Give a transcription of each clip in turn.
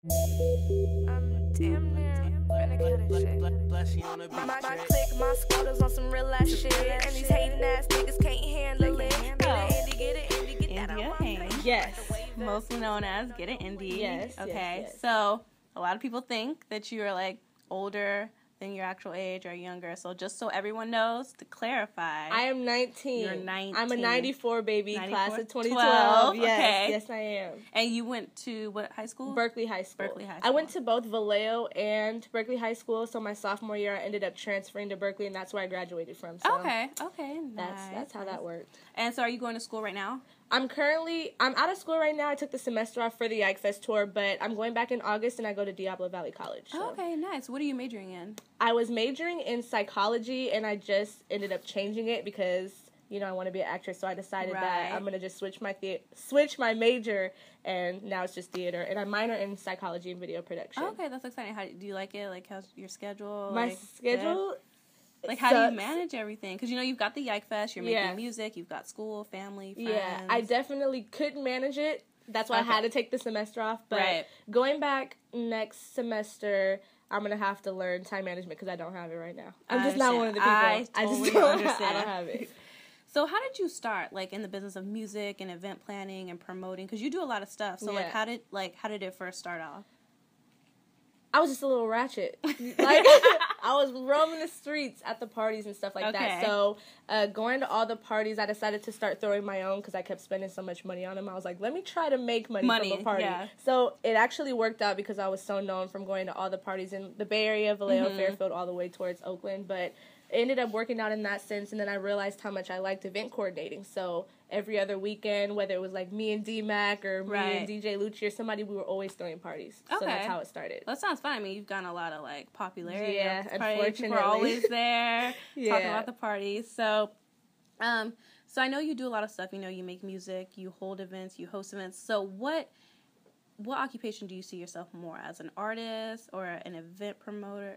I'm damn near finna cut this shit. My click, my squatters on some real ass shit. And these hating ass niggas can't handle it. Get it, Indy, get that on my face. Yes. Mostly known as GetItIndy. Yes. Okay. Yes. So a lot of people think that you are like older than your actual age or younger. So just so everyone knows, to clarify, I am 19. You're 19. I'm a 94 baby, 94? class of 2012. 12, Yes, okay. yes I am. And you went to what high school? Berkeley High School. I went to both Vallejo and Berkeley High School. So my sophomore year, I ended up transferring to Berkeley, and that's where I graduated from. So Okay, nice. That's how that worked. And so are you going to school right now? I'm out of school right now. I took the semester off for the Yike Fest tour, but I'm going back in August, and I go to Diablo Valley College. So. Okay, nice. What are you majoring in? I was majoring in psychology, and I just ended up changing it because, I want to be an actress, so I decided that I'm going to just switch my major, and now it's just theater, and I minor in psychology and video production. Okay, that's exciting. How do you like it? Like, how's your schedule? My schedule... Yeah. Like, how do you manage everything? Because, you've got the Yike Fest, you're making music, you've got school, family, friends. Yeah, I definitely couldn't manage it. That's why I had to take the semester off. But going back next semester, I'm going to have to learn time management because I don't have it right now. I'm just not one of the people. I totally understand. I don't have it. So how did you start, like, in the business of music and event planning and promoting? Because you do a lot of stuff. So, how did it first start off? I was just a little ratchet. I was roaming the streets at the parties and stuff like that. So, going to all the parties, I decided to start throwing my own because I kept spending so much money on them. I was like, let me try to make money from a party. Yeah. So, it actually worked out because I was so known from going to all the parties in the Bay Area, Vallejo, Fairfield, all the way towards Oakland. But it ended up working out in that sense, and then I realized how much I liked event coordinating. So every other weekend, whether it was like me and D-Mac or me and DJ Lucci or somebody, we were always throwing parties. Okay. So that's how it started. Well, that sounds fun. I mean, you've gotten a lot of like popularity. Yeah, unfortunately. People are always there talking about the parties. So, so I know you do a lot of stuff. You make music, you hold events, you host events. So what occupation do you see yourself more as, an artist or an event promoter?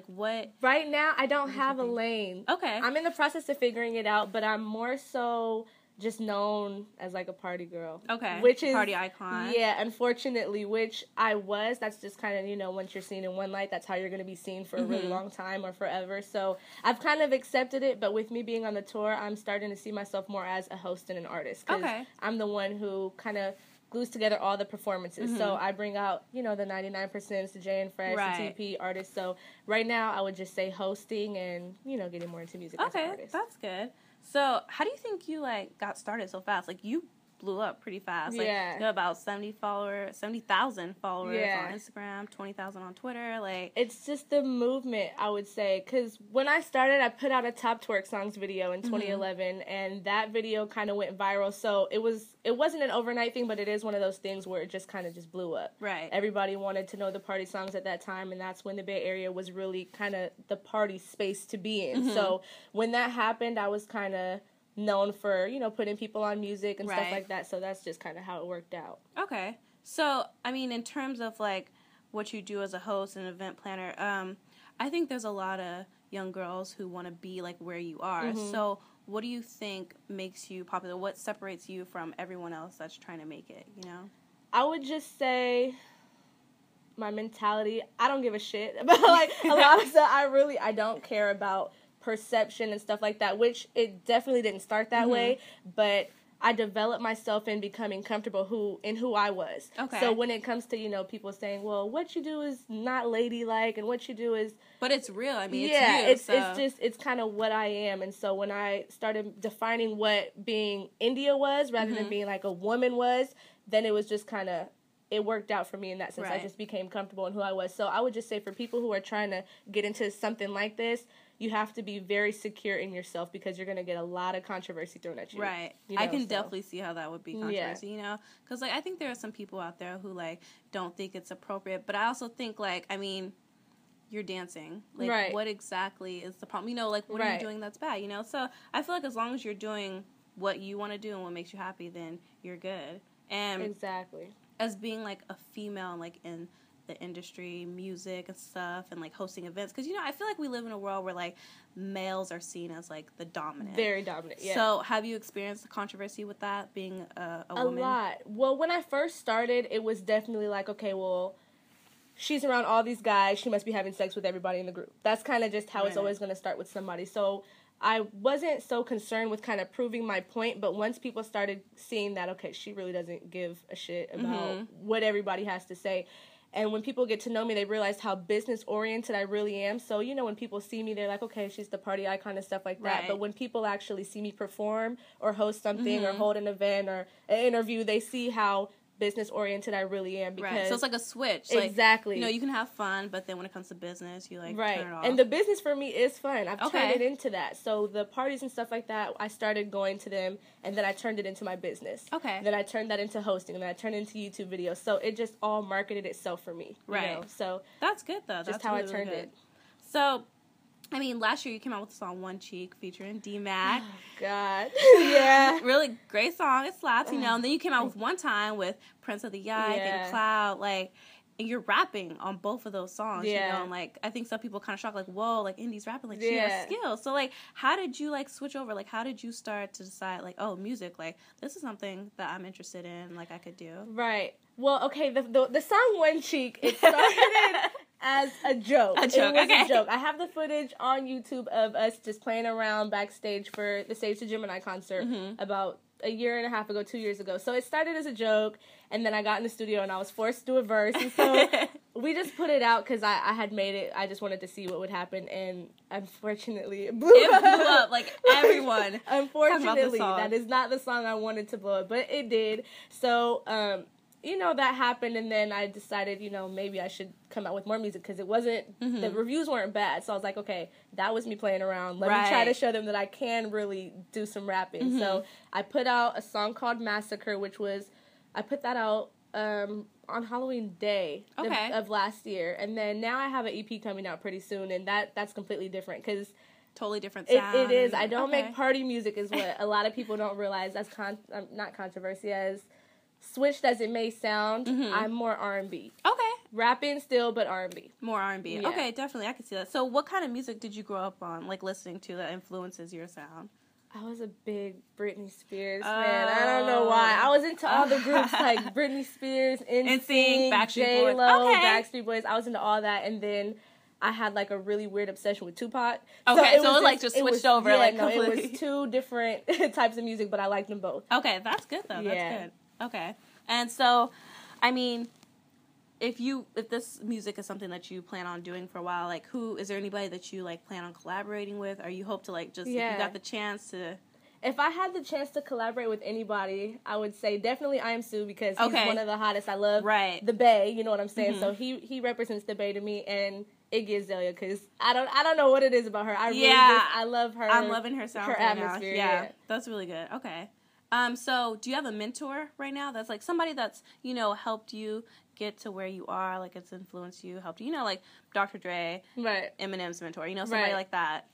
What? Right now, I don't have a lane. Okay. I'm in the process of figuring it out, but I'm more so just known as like a party girl. Okay. Which is party icon. Yeah, unfortunately, which I was. That's just kind of, once you're seen in one light, that's how you're going to be seen for a really long time or forever. So I've kind of accepted it, but with me being on the tour, I'm starting to see myself more as a host and an artist. Okay. I'm the one who kind of glues together all the performances. So I bring out, the 99%, the J and Fresh, the TP artists. So right now I would just say hosting and, getting more into music as an artist. That's good. So how do you think you, got started so fast? You blew up pretty fast. You have about 70,000 followers on Instagram, 20,000 on Twitter. It's just the movement, I would say. Because when I started, I put out a Top Twerk Songs video in 2011, and that video kind of went viral. So it wasn't an overnight thing, but it is one of those things where it just kind of just blew up. Right. Everybody wanted to know the party songs at that time, and that's when the Bay Area was really kind of the party space to be in. So when that happened, I was kind of known for, putting people on music and stuff like that. So that's just kind of how it worked out. Okay. So, I mean, in terms of, what you do as a host and event planner, I think there's a lot of young girls who want to be, where you are. So what do you think makes you popular? What separates you from everyone else that's trying to make it, I would just say my mentality. I don't give a shit about, a lot of stuff. I don't care about perception and stuff like that, which it definitely didn't start that way, but I developed myself in becoming comfortable who I was. Okay. So when it comes to, people saying, well, what you do is not ladylike and what you do is... But it's real. I mean, it's you. It's kind of what I am. And so when I started defining what being India was rather than being a woman was, then it was just kind of... It worked out for me in that sense. I just became comfortable in who I was. So I would just say for people who are trying to get into something like this, you have to be very secure in yourself because you're going to get a lot of controversy thrown at you. Right. I can definitely see how that would be controversy, Because, I think there are some people out there who, don't think it's appropriate. But I also think, you're dancing. What exactly is the problem? What are you doing that's bad, So I feel as long as you're doing what you want to do and what makes you happy, then you're good. And exactly. As being, a female, in the industry, music and stuff, and hosting events, because I feel we live in a world where males are seen as the dominant, very dominant. Yeah. So have you experienced the controversy with that being a woman? A lot. Well, when I first started, it was definitely okay, well, she's around all these guys, she must be having sex with everybody in the group. That's kind of just how it's always going to start with somebody. So I wasn't so concerned with kind of proving my point, but once people started seeing that, okay, she really doesn't give a shit about what everybody has to say. And when people get to know me, they realize how business-oriented I really am. So, you know, when people see me, they're like, okay, she's the party icon and stuff like that. But when people actually see me perform or host something or hold an event or an interview, they see how business-oriented I really am. Because so it's like a switch. Exactly. Like, you know, you can have fun, but then when it comes to business, you, like, turn it off. And the business for me is fun. I've turned it into that. So the parties and stuff like that, I started going to them, and then I turned it into my business. Then I turned that into hosting, and then I turned it into YouTube videos. So it just all marketed itself for me. You know? So that's good, though. Just how I turned it. So, I mean, last year you came out with the song One Cheek featuring D-Mac. Oh, God. Yeah. Really great song. It slaps, you know. And then you came out with One Time with Prince of the Yike and Cloud. Like, and you're rapping on both of those songs, you know. And, like, I think some people kind of shocked, like, whoa, like, Indy's rapping. Like, she has skills. So, like, how did you, like, switch over? Like, how did you start to decide, like, oh, music, like, this is something that I'm interested in, like, I could do? Right. Well, okay, the song One Cheek, it started as a joke. It was a joke. I have the footage on YouTube of us just playing around backstage for the Stage to Gemini concert about a year and a half ago, 2 years ago. So it started as a joke, and then I got in the studio and I was forced to do a verse. And so we just put it out because I had made it. I just wanted to see what would happen, and unfortunately it blew up. Like, everyone. Unfortunately, that is not the song I wanted to blow up, but it did. So, you know, that happened, and then I decided, you know, maybe I should come out with more music because it wasn't, the reviews weren't bad. So I was like, okay, that was me playing around. Let me try to show them that I can really do some rapping. So I put out a song called Massacre, which was, I put that out on Halloween Day of last year. And then now I have an EP coming out pretty soon, and that's completely different because totally different sound. It is. I don't make party music is what a lot of people don't realize. That's not controversy as switched as it may sound. I'm more R&B. Okay. Rapping still, but R&B. More R&B. Yeah. Okay, definitely. I can see that. So what kind of music did you grow up on, like, listening to that influences your sound? I was a big Britney Spears fan. I don't know why. I was into all the groups like Britney Spears, NSYNC, J-Lo, Backstreet Boys. I was into all that, and then I had, like, a really weird obsession with Tupac. Okay, so it was just switched over, completely. It was two different types of music, but I liked them both. Okay, that's good, though. Yeah. That's good. Okay. And so, I mean, if this music is something that you plan on doing for a while, like, is there anybody that you, like, plan on collaborating with, or you hope to, like, just, if you got the chance to... If I had the chance to collaborate with anybody, I would say definitely I Am Sue, because he's one of the hottest. I love the Bay, you know what I'm saying? So he represents the Bay to me, and Iggy Azalea, because I don't know what it is about her. I love her. I'm loving her sound her atmosphere. Yeah, that's really good. Okay. So do you have a mentor right now that's, like, somebody that's, you know, helped you get to where you are, like, it's influenced you, helped you know, like Dr. Dre, Eminem's mentor, you know, somebody like that?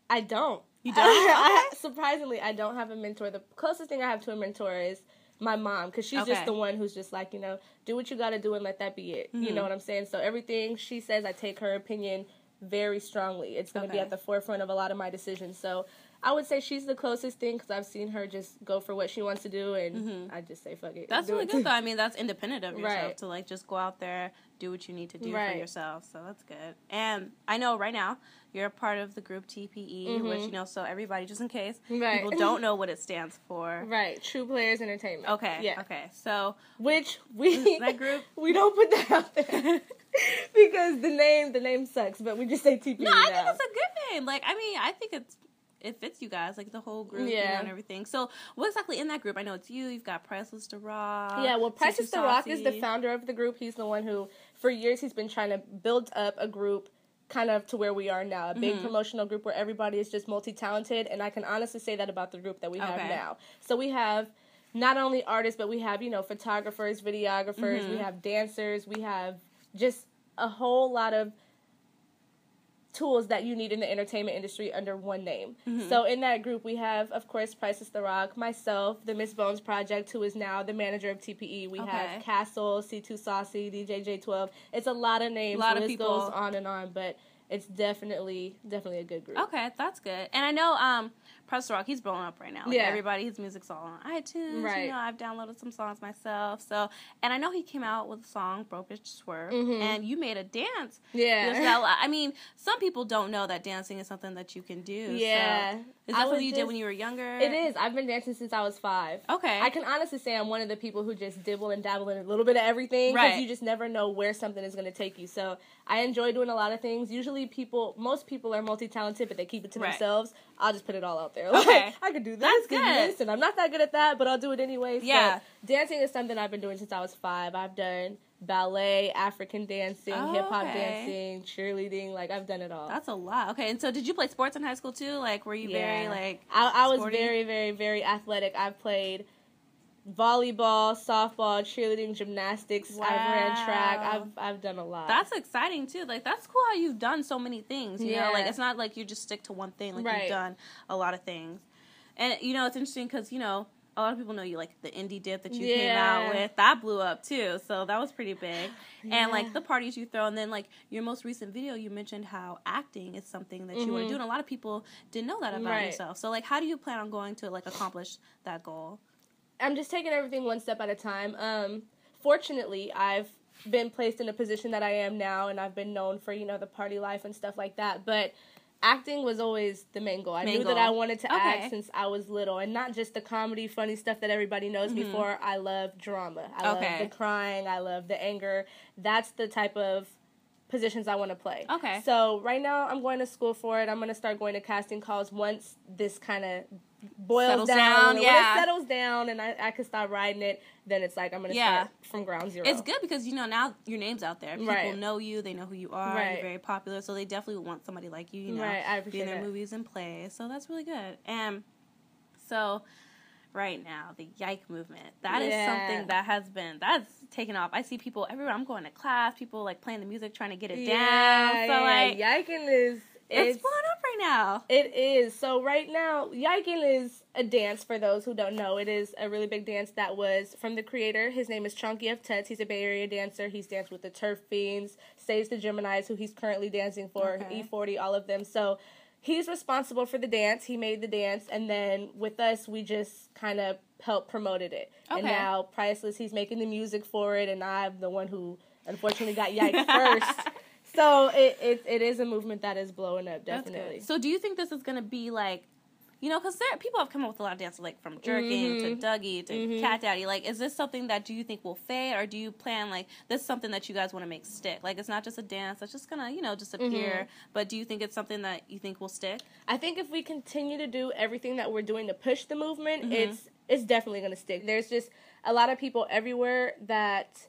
I don't. You don't? Surprisingly, I don't have a mentor. The closest thing I have to a mentor is my mom, because she's just the one who's just like, you know, do what you got to do and let that be it. You know what I'm saying? So everything she says, I take her opinion very strongly. It's going to be at the forefront of a lot of my decisions. So I would say she's the closest thing, because I've seen her just go for what she wants to do, and I just say, fuck it. That's really good, though. I mean, that's independent of yourself to, like, just go out there, do what you need to do for yourself. So that's good. And I know right now you're a part of the group TPE, which, you know, so everybody, just in case people don't know what it stands for. Right. True Players Entertainment. Okay. Yeah. Okay. So, which that group, we don't put that out there because the name sucks, but we just say TPE. No, I think it's a good name. Like, I mean, I think it fits you guys, like, the whole group, you know, and everything. So, what exactly in that group? I know it's you've got Priceless to Rock. Yeah, well, Priceless to Rock is the founder of the group. He's the one who, for years, he's been trying to build up a group kind of to where we are now, a big promotional group where everybody is just multi-talented, and I can honestly say that about the group that we have now. So we have not only artists, but we have, you know, photographers, videographers, we have dancers, we have just a whole lot of tools that you need in the entertainment industry under one name. So in that group, we have, of course, Priceless the Rock, myself, the Miss Bones Project, who is now the manager of TPE. We have Castle, C2 Saucy, DJ J12. It's a lot of names. A lot of people. The list goes on and on, but it's definitely a good group. Okay, that's good. And I know Press Rock, he's blowing up right now. Like, everybody, his music's all on iTunes. Right. You know, I've downloaded some songs myself. So, and I know he came out with a song, Broke Bitch Swerve, and you made a dance. Yeah. I mean, some people don't know that dancing is something that you can do. Yeah. So, is that something you did when you were younger? It is. I've been dancing since I was 5. Okay. I can honestly say I'm one of the people who just dibble and dabble in a little bit of everything. Because you just never know where something is going to take you. So, I enjoy doing a lot of things. Usually most people are multi-talented, but they keep it to themselves. I'll just put it all out there. Like, I could do this, that's good. This, and I'm not that good at that, but I'll do it anyway. Yeah. So, dancing is something I've been doing since I was 5. I've done ballet, African dancing, hip-hop dancing, cheerleading. Like, I've done it all. That's a lot. Okay, and so did you play sports in high school, too? Like, were you very, like, I was very, very, very athletic. I've played volleyball, softball, cheerleading, gymnastics. Wow. I've ran track. I've done a lot. That's exciting too. Like, that's cool how you've done so many things. You know, like, it's not like you just stick to one thing. Like, you've done a lot of things. And you know, it's interesting because, you know, a lot of people know you, like, the indie dip that you came out with. That blew up too. So that was pretty big. And like the parties you throw, and then like your most recent video, you mentioned how acting is something that you want to do, and a lot of people didn't know that about yourself. So like, how do you plan on going to like accomplish that goal? I'm just taking everything one step at a time. Fortunately, I've been placed in a position that I am now, and I've been known for, you know, the party life and stuff like that. But acting was always the main goal. I knew that I wanted to act since I was little, and not just the comedy, funny stuff that everybody knows me for. I love drama. I love the crying. I love the anger. That's the type of positions I want to play. Okay. So right now, I'm going to school for it. I'm going to start going to casting calls once this kind of boils down. When it settles down and I can start riding it, then it's like I'm going to start from ground zero. It's good because, you know, now your name's out there. People know you. They know who you are. You're very popular. So they definitely want somebody like you, you know, I appreciate be in their movies and plays. So that's really good. And so right now, the Geico Movement, that is something that's taken off. I see people everywhere. I'm going to class, people like playing the music, trying to get it down. So like, Geico is... It's blowing up right now. It is. So right now, Geico is a dance, for those who don't know. It is a really big dance that was from the creator. His name is Chunky of Tuts. He's a Bay Area dancer. He's danced with the Turf Fiends, Saves the Geminis, who he's currently dancing for, E40, all of them. So he's responsible for the dance. He made the dance. And then with us, we just kind of helped promoted it. And now, Priceless, he's making the music for it. And I'm the one who, unfortunately, got Geico first. So it is a movement that is blowing up, definitely. So do you think this is going to be like, you know, because people have come up with a lot of dances, like from jerking to Dougie to Cat Daddy. Like, is this something that do you think will fade, or do you plan, like, this is something that you guys want to make stick? Like, it's not just a dance that's just going to, you know, disappear. But do you think it's something that you think will stick? I think if we continue to do everything that we're doing to push the movement, it's definitely going to stick. There's just a lot of people everywhere that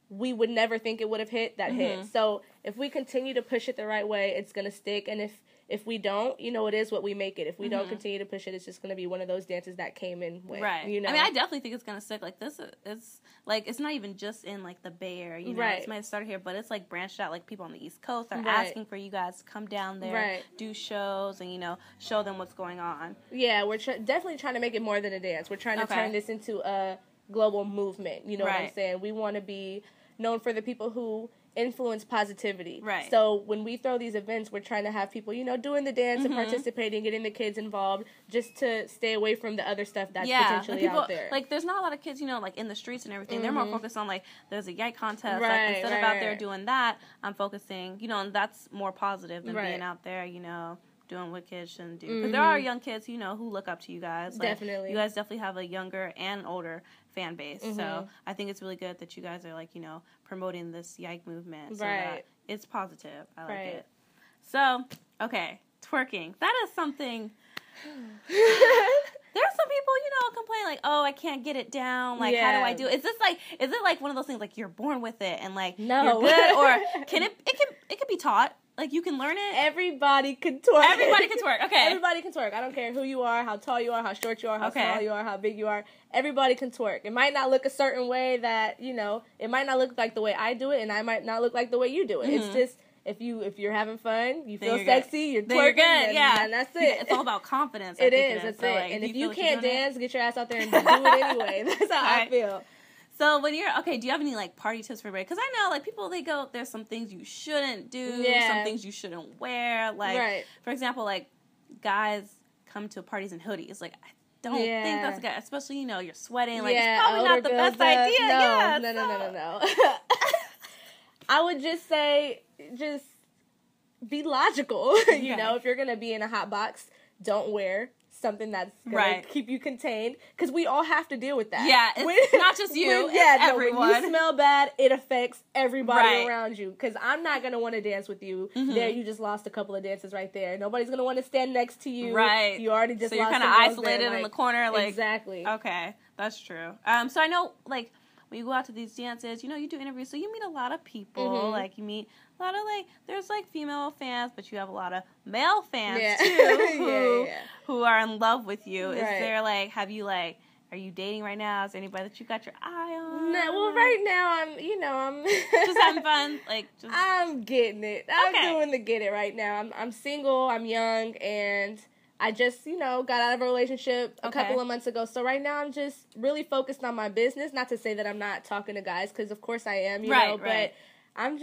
we would never think it would have hit, that hit. So if we continue to push it the right way, it's going to stick. And if we don't, you know, it is what we make it. If we don't continue to push it, it's just going to be one of those dances that came in with, you know? I mean, I definitely think it's going to stick. Like, this is, like, it's not even just in, like, the Bay Area, you know? It might have started here, but it's, like, branched out. Like, people on the East Coast are asking for you guys to come down there, do shows, and, you know, show them what's going on. Yeah, we're definitely trying to make it more than a dance. We're trying to turn this into a global movement, you know what I'm saying? We want to be known for the people who influence positivity. Right. So when we throw these events, we're trying to have people, you know, doing the dance and participating, getting the kids involved, just to stay away from the other stuff that's potentially out there. Like, there's not a lot of kids, you know, like, in the streets and everything. They're more focused on, like, there's a Geico contest. Like, instead of out there doing that, I'm focusing, you know, and that's more positive than being out there, you know, doing what kids shouldn't do. Because there are young kids, you know, who look up to you guys. Like, definitely. You guys definitely have a younger and older fan base. So I think it's really good that you guys are, like, you know, promoting this Geico movement. So that it's positive. I like it. So, okay, twerking. That is something... There's some people, you know, complain like, oh, I can't get it down. Like, how do I do it? Is it like one of those things like you're born with it and like you're good, or can it can be taught? Like, you can learn it? Everybody can twerk. Everybody can twerk. Okay. Everybody can twerk. I don't care who you are, how tall you are, how short you are, how small you are, how big you are. Everybody can twerk. It might not look a certain way that, you know, it might not look like the way I do it, and I might not look like the way you do it. It's just, if you're having fun, you feel sexy, you're twerking, you're good. And that's it. It's all about confidence. It is. That's it. Like, and if you can't dance, get your ass out there and do it anyway. That's how I feel. So when you're, do you have any, like, party tips for everybody? Because I know, like, people, they go, there's some things you shouldn't do, some things you shouldn't wear. Like, for example, like, guys come to parties in hoodies. Like, I don't think that's good, especially, you know, you're sweating. Like, yeah, it's probably not the best idea. No. I would just say, just be logical. You know, if you're going to be in a hot box, don't wear something that's going to keep you contained, because we all have to deal with that. Yeah, it's not just you, it's everyone. When you smell bad, it affects everybody around you, because I'm not going to want to dance with you. There, you just lost a couple of dances right there. Nobody's going to want to stand next to you. Right. You already just lost. So you're kind of isolated in the corner. Like, exactly. Okay, that's true. So I know, like, when you go out to these dances, you know, you do interviews, so you meet a lot of people. Like, you meet a lot of, like, there's, like, female fans, but you have a lot of male fans, too, who are in love with you. Is there, like, are you dating right now? Is there anybody that you got your eye on? No, well, right now, I'm just having fun? Like, I'm getting it. I'm doing the get it right now. I'm single, I'm young, and I just, you know, got out of a relationship a couple of months ago. So right now I'm just really focused on my business. Not to say that I'm not talking to guys, because of course I am, you know. But I'm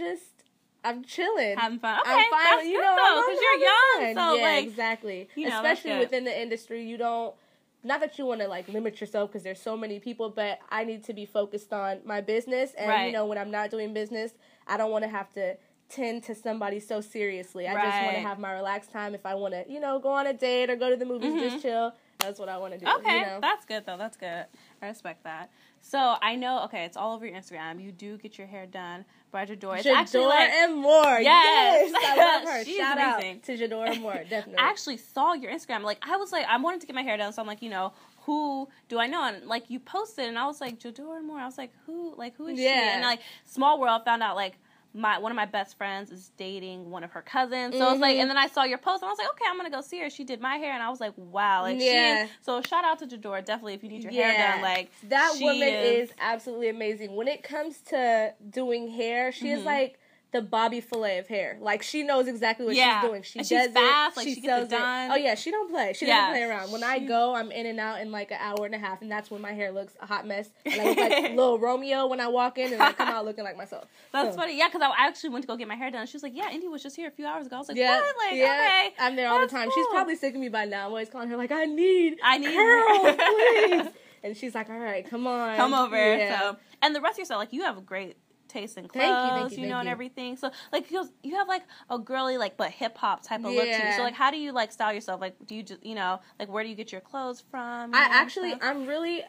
chilling. Having fun. Okay, I'm fine. That's you good, know, though, because you're young. So, yeah, like, exactly. You know, especially within the industry, you don't, not that you want to, like, limit yourself, because there's so many people, but I need to be focused on my business. And, you know, when I'm not doing business, I don't want to have to tend to somebody so seriously. I just want to have my relaxed time. If I want to, you know, go on a date or go to the movies, just chill, that's what I want to do. Okay, you know? That's good, though. That's good. I respect that. So, I know, it's all over your Instagram. You do get your hair done by Jador. It's actually, like, and more. Yes. I love her. She's Shout amazing. out to Jador and more, definitely. I actually saw your Instagram. Like, I was like, I wanted to get my hair done, so I'm like, you know, who do I know? And, like, you posted, and I was like, Jador and more. I was like, who is she? And, like, small world, found out, like, one of my best friends is dating one of her cousins. So it's like, and then I saw your post, and I was like, okay, I'm going to go see her. She did my hair, and I was like, wow. Like, she is, so shout out to Jador, definitely, if you need your hair done. Like, that woman is absolutely amazing. When it comes to doing hair, she is like the Bobby Filet of hair. Like, she knows exactly what she's doing. She and does she's fast. it. Like, she gets it done. Oh, yeah, she don't play. She doesn't play around. When I go, I'm in and out in, like, an hour and a half, and that's when my hair looks a hot mess. And I look like little Romeo when I walk in, and I come out looking like myself. That's funny. Yeah, because I actually went to go get my hair done. She was like, yeah, Indy was just here a few hours ago. I was like, what? Like, okay. I'm there all the time. Cool. She's probably sick of me by now. I'm always calling her, like, I need curls, please. And she's like, all right, come on. Come over. Yeah. So, and the rest of yourself, like, you have a great taste in clothes, thank you, and everything. So, like, you have, like, a girly, like, but hip-hop type of look to you. So, like, how do you, like, style yourself? Like, do you just, you know, like, where do you get your clothes from? I'm really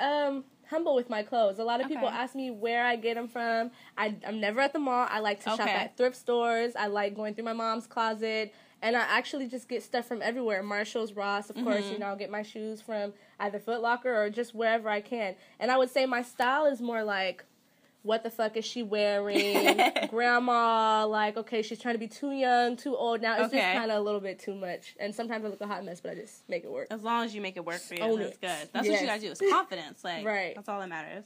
humble with my clothes. A lot of people ask me where I get them from. I'm never at the mall. I like to shop at thrift stores. I like going through my mom's closet. And I actually just get stuff from everywhere. Marshalls, Ross, of course, you know, I'll get my shoes from either Foot Locker or just wherever I can. And I would say my style is more like, what the fuck is she wearing? Grandma, like, okay, she's trying to be too young, too old. Now it's just kind of a little bit too much. And sometimes I look a hot mess, but I just make it work. As long as you make it work for you, that's good. That's what you gotta do. It's confidence. Like, that's all that matters.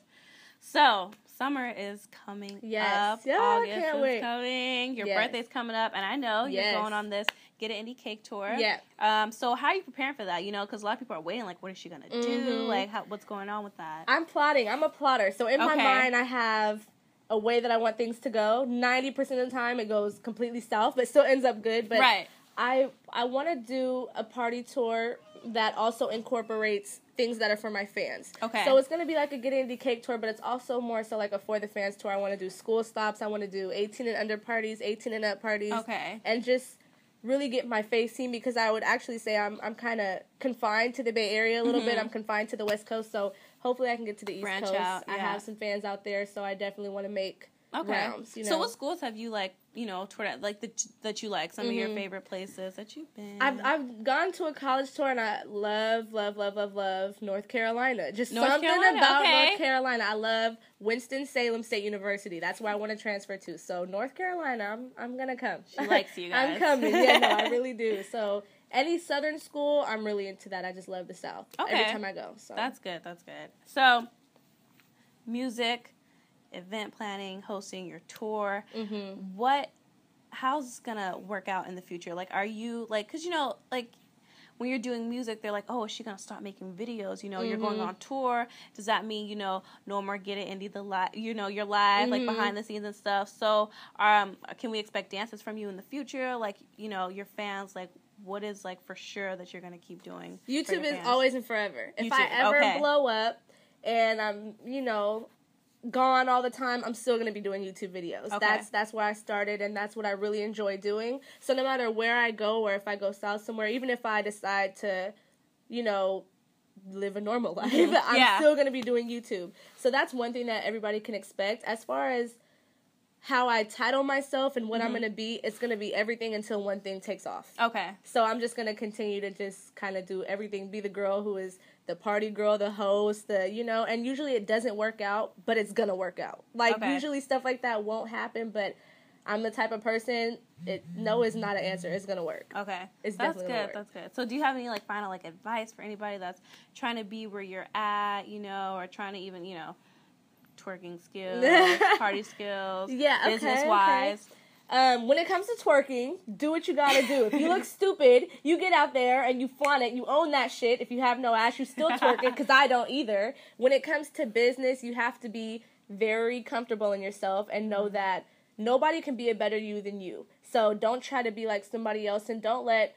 So, summer is coming up. Yeah, August can't wait. is coming. Your birthday's coming up, and I know you're going on this GetItIndy cake tour. Yeah. So how are you preparing for that? You know, because a lot of people are waiting, like, what is she going to do? Like, what's going on with that? I'm plotting. I'm a plotter. So in my mind, I have a way that I want things to go. 90% of the time, it goes completely south, but still ends up good. But I want to do a party tour that also incorporates things that are for my fans. Okay. So it's going to be like a GetItIndy cake tour, but it's also more so like a for the fans tour. I want to do school stops. I want to do 18 and under parties, 18 and up parties. Okay. And just really get my face seen, because I would actually say I'm kind of confined to the Bay Area a little bit. I'm confined to the West Coast, so hopefully I can get to the East Coast. Out, I have some fans out there, so I definitely want to make rounds. You know? So what schools have you, like, you know, toured at, like, that you like? Some of your favorite places that you've been? I've gone to a college tour, and I love North Carolina. Just North something Carolina, about North Carolina. I love Winston-Salem State University. That's where I want to transfer to. So North Carolina, I'm going to come. She likes you guys. I'm coming. Yeah, no, I really do. So any Southern school, I'm really into that. I just love the South every time I go. So that's good. That's good. So music, event planning, hosting your tour. How's this gonna work out in the future? Like, are you, like, because, you know, like, when you're doing music, they're like, oh, is she gonna start making videos? You know, you're going on tour. Does that mean, you know, no more GetItIndy, the live, you know, you're live, like, behind the scenes and stuff? So, can we expect dances from you in the future? Like, you know, your fans, like, what is like for sure that you're going to keep doing? YouTube is always and forever. If I ever blow up and I'm, gone all the time, I'm still going to be doing YouTube videos. Okay. That's where I started, and that's what I really enjoy doing. So no matter where I go, or if I go south somewhere, even if I decide to, live a normal life, I'm still going to be doing YouTube. So that's one thing that everybody can expect. As far as how I title myself and what I'm going to be, it's going to be everything until one thing takes off. Okay. So I'm just going to continue to just kind of do everything, be the girl who is the party girl, the host, and usually it doesn't work out, but it's going to work out. Usually stuff like that won't happen, but I'm the type of person, no is not an answer. It's going to work. Okay. It's definitely going to work. That's good. So do you have any, final, advice for anybody that's trying to be where you're at, or trying to even, twerking skills, party skills, business-wise? Okay. When it comes to twerking, do what you gotta do. If you look stupid, you get out there and you flaunt it. You own that shit. If you have no ass, you still twerk it, because I don't either. When it comes to business, you have to be very comfortable in yourself and know that nobody can be a better you than you. So don't try to be like somebody else, and don't let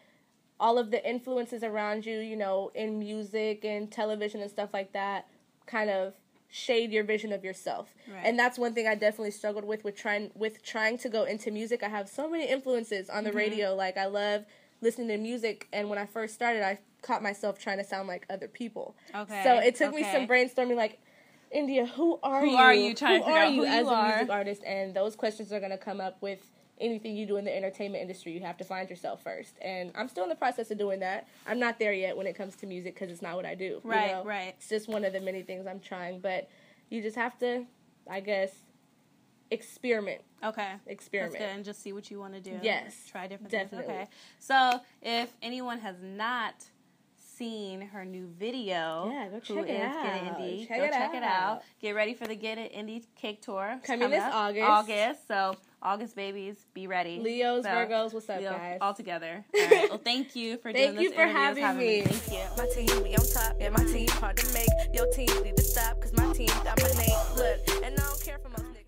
all of the influences around you, in music and television and stuff like that, kind of shade your vision of yourself. Right. And that's one thing I definitely struggled with trying to go into music. I have so many influences on the radio. I love listening to music, and when I first started, I caught myself trying to sound like other people. Okay. So it took me some brainstorming, India, who are you? Who are you trying to figure out who you as a music artist? And those questions are going to come up with anything you do in the entertainment industry. You have to find yourself first. And I'm still in the process of doing that. I'm not there yet when it comes to music, because it's not what I do. Right, right. It's just one of the many things I'm trying. But you just have to, I guess, experiment. Okay. Experiment. That's good. And just see what you want to do. Yes. Try different things. Okay. So if anyone has not seen her new video, go check it out. GetItIndy, go check it out. Get ready for the GetItIndy cake tour. Coming this August. So August babies, be ready. Leos, Virgos, what's up, guys? All together. All right. Well, thank you for doing this. Thank you for having me. Thank you. My team, we on top. Yeah, my team hard to make. Your team need to stop, because my team dominate. Look, and I don't care for my